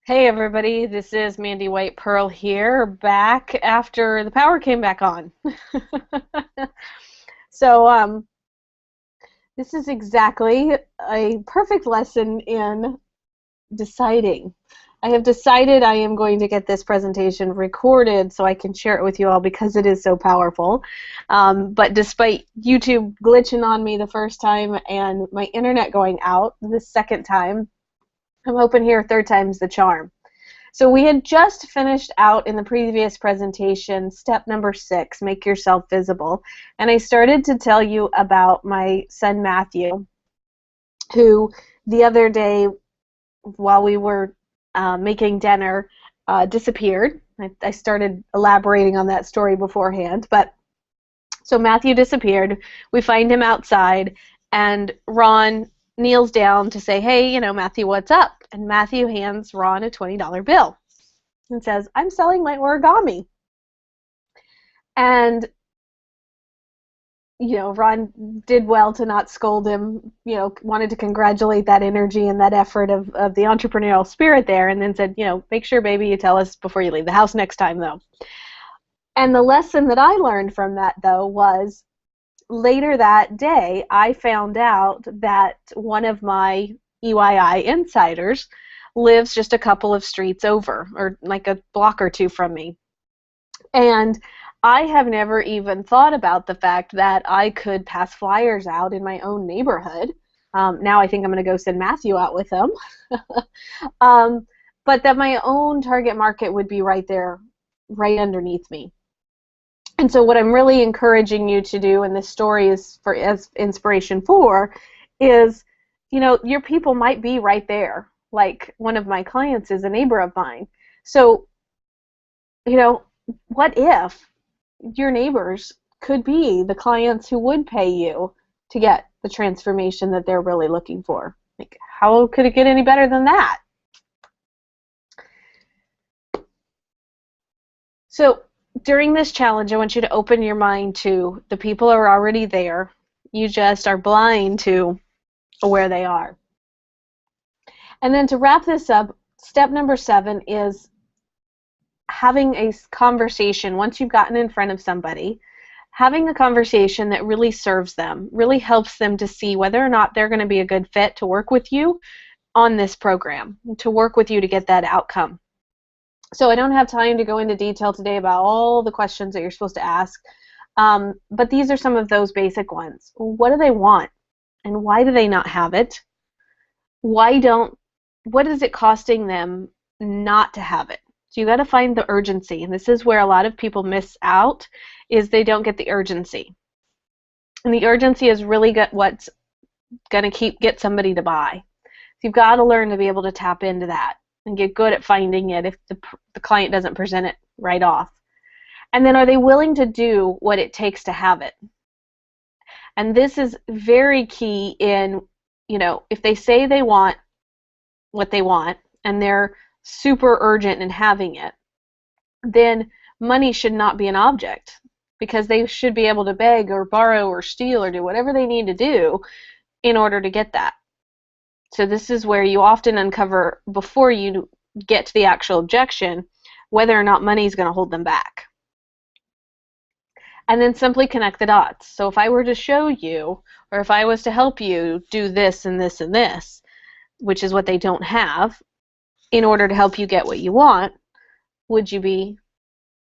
Hey everybody, this is Mandy White Pearl here, back after the power came back on. So, this is exactly a perfect lesson in deciding. I have decided I am going to get this presentation recorded so I can share it with you all because it is so powerful. But despite YouTube glitching on me the first time and my internet going out the second time, I'm hoping here third time's the charm. So we had just finished out in the previous presentation step number 6, make yourself visible. And I started to tell you about my son Matthew, who the other day while we were making dinner disappeared. I started elaborating on that story beforehand, but so Matthew disappeared. We find him outside, and Ron kneels down to say, hey, Matthew, what's up? And Matthew hands Ron a $20 bill and says, I'm selling my origami. And, Ron did well to not scold him, wanted to congratulate that energy and that effort of the entrepreneurial spirit there, and then said, make sure, baby, you tell us before you leave the house next time, though. And the lesson that I learned from that, though, was later that day, I found out that one of my EYI insiders lives just a couple of streets over, or like a block or two from me. And I have never even thought about the fact that I could pass flyers out in my own neighborhood. Now I think I'm going to go send Matthew out with them. But that my own target market would be right there, right underneath me. And so what I'm really encouraging you to do, and this story is for as inspiration for, is, your people might be right there. Like one of my clients is a neighbor of mine. So, what if your neighbors could be the clients who would pay you to get the transformation that they're really looking for? Like, how could it get any better than that? So during this challenge, I want you to open your mind to the people who are already there. You just are blind to where they are. And then to wrap this up, step number 7 is having a conversation. Once you've gotten in front of somebody, having a conversation that really serves them, really helps them to see whether or not they're going to be a good fit to work with you on this program, to work with you to get that outcome. So I don't have time to go into detail today about all the questions that you're supposed to ask, but these are some of those basic ones. What do they want, and why do they not have it? What is it costing them not to have it? So you got to find the urgency, and this is where a lot of people miss out, is they don't get the urgency. And the urgency is really what's going to get somebody to buy. So you've got to learn to be able to tap into that and get good at finding it if the client doesn't present it right off. And then are they willing to do what it takes to have it? And this is very key in, if they say they want what they want and they're super urgent in having it, then money should not be an object, because they should be able to beg or borrow or steal or do whatever they need to do in order to get that. So this is where you often uncover, before you get to the actual objection, whether or not money is going to hold them back. And then simply connect the dots. So if I were to show you, or if I was to help you do this and this and this, which is what they don't have, in order to help you get what you want, would you be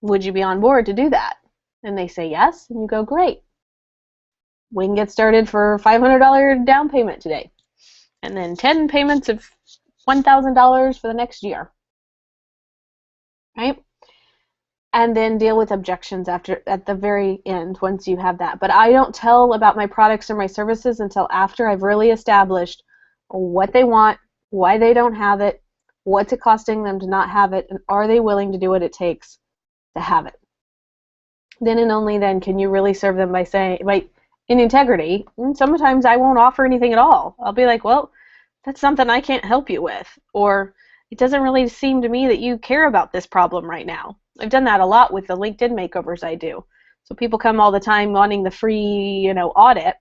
on board to do that? And they say yes, and you go, great. We can get started for $500 down payment today, and then 10 payments of $1,000 for the next year, right? And then deal with objections at the very end once you have that. But I don't tell about my products or my services until after I've really established what they want, why they don't have it, what's it costing them to not have it, and are they willing to do what it takes to have it. Then and only then can you really serve them by in integrity. And sometimes I won't offer anything at all. I'll be like, well, that's something I can't help you with, or it doesn't really seem to me that you care about this problem right now. I've done that a lot with the LinkedIn makeovers I do. So people come all the time wanting the free, audit.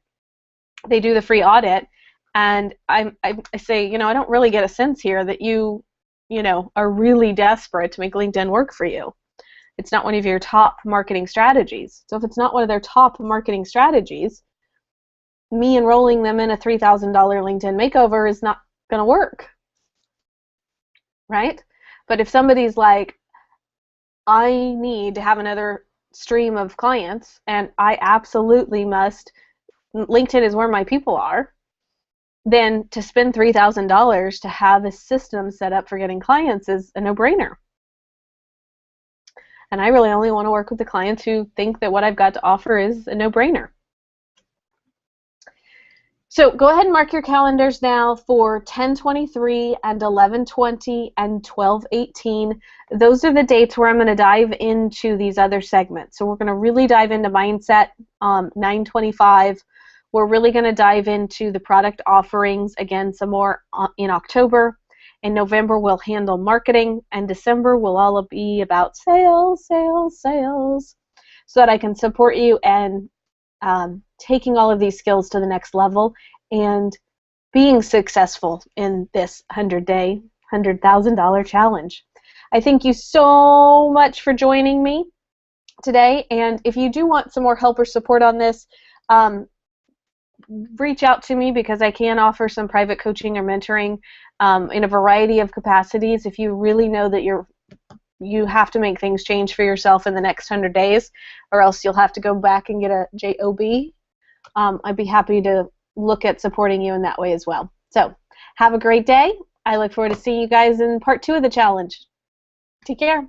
They do the free audit, and I say, I don't really get a sense here that you are really desperate to make LinkedIn work for you. It's not one of your top marketing strategies. So if it's not one of their top marketing strategies, me enrolling them in a $3,000 LinkedIn makeover is not going to work, right? But if somebody's like, I need to have another stream of clients, and I absolutely must, LinkedIn is where my people are, then to spend $3,000 to have a system set up for getting clients is a no-brainer. And I really only want to work with the clients who think that what I've got to offer is a no-brainer. So go ahead and mark your calendars now for 10/23 and 11/20 and 12/18. Those are the dates where I'm going to dive into these other segments. So we're going to really dive into mindset, 9/25. We're really going to dive into the product offerings, again, some more in October. In November, we'll handle marketing, and December will all be about sales, sales, sales, so that I can support you and taking all of these skills to the next level and being successful in this 100-day, $100,000 challenge. I thank you so much for joining me today, and if you do want some more help or support on this, reach out to me, because I can offer some private coaching or mentoring in a variety of capacities. If you really know that you have to make things change for yourself in the next 100 days, or else you'll have to go back and get a JOB, I'd be happy to look at supporting you in that way as well. So have a great day. I look forward to seeing you guys in part 2 of the challenge. Take care.